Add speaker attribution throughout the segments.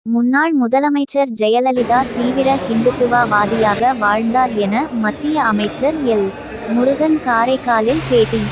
Speaker 1: முன்னாள் முதலமைச்சர் ஜெயலலிதா தீவிர ஹிந்துத்துவவாதியாக வாழ்ந்தார் என மத்திய அமைச்சர் எல். முருகன் காரைக்காலில் பேட்டி.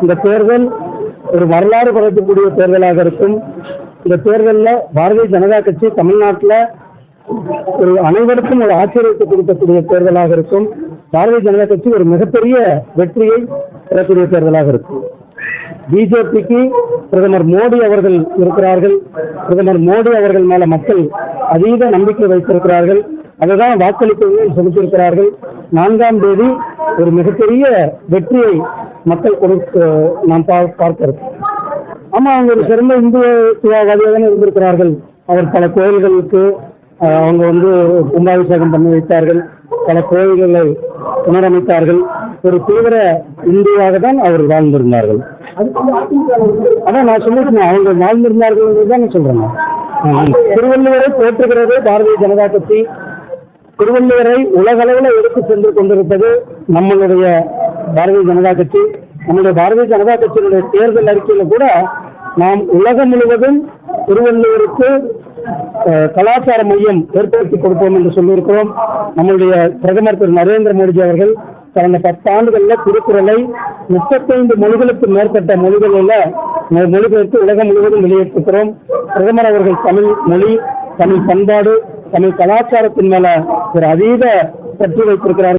Speaker 2: இந்த தேர்தல் ஒரு வரலாறு படைக்கக்கூடிய தேர்தலாக இருக்கும். இந்த தேர்தலில் பாரதிய ஜனதா கட்சி தமிழ்நாட்டில் ஒரு அனைவருக்கும் ஒரு ஆச்சரியத்தை கொடுக்கக்கூடிய தேர்தலாக இருக்கும். பாரதிய ஜனதா கட்சி ஒரு மிகப்பெரிய வெற்றியை பெறக்கூடிய தேர்தலாக இருக்கும். பிஜேபிக்கு பிரதமர் மோடி அவர்கள் இருக்கிறார்கள். பிரதமர் மோடி அவர்கள் மேல மக்கள் அதீத நம்பிக்கை வைத்திருக்கிறார்கள். அதுதான் வாக்களிப்பவர்கள் செலுத்தியிருக்கிறார்கள். 4ஆம் தேதி ஒரு மிகப்பெரிய வெற்றியை மக்கள் நாம் பார்க்கிறோம். ஆமா, அவங்க ஒரு சிறந்த இந்துத்துவவாதியாக தானே இருந்திருக்கிறார்கள். அவர் பல கோயில்களுக்கு அவங்க கும்பாபிஷேகம் பண்ணி வைத்தார்கள். பல கோயில்களை புனரமைத்தார்கள். ஒரு தீவிர இந்துவாக தான் அவர் வாழ்ந்திருந்தார்கள். அதான் நான் சொல்லிருக்கேன், அவங்க வாழ்ந்திருந்தார்கள் தான் நான் சொல்றேன். திருவள்ளுவரை போற்றுகிறது பாரதிய ஜனதா கட்சி. திருவள்ளுவரை உலக அளவில் எடுத்து சென்று கொண்டிருப்பது நம்மளுடைய பாரதிய ஜனதா கட்சி. நம்முடைய பாரதிய ஜனதா கட்சியினுடைய தேர்தல் அறிக்கையில கூட நாம் உலகம் முழுவதும் திருவள்ளுவருக்கு கலாச்சார மையம் ஏற்படுத்தி கொடுப்போம் என்று சொல்லியிருக்கிறோம். நம்முடைய பிரதமர் திரு நரேந்திர மோடி அவர்கள் கடந்த 10 ஆண்டுகளில் திருக்குறளை 35 மொழிகளுக்கு மேற்பட்ட மொழிகளுக்கு உலகம் முழுவதும் வெளியிட்டிருக்கிறோம். பிரதமர் அவர்கள் தமிழ் மொழி, தமிழ் பண்பாடு, தமிழ் கலாச்சாரத்தின் மேல ஒரு அதீத பற்றி வைத்திருக்கிறார்கள்.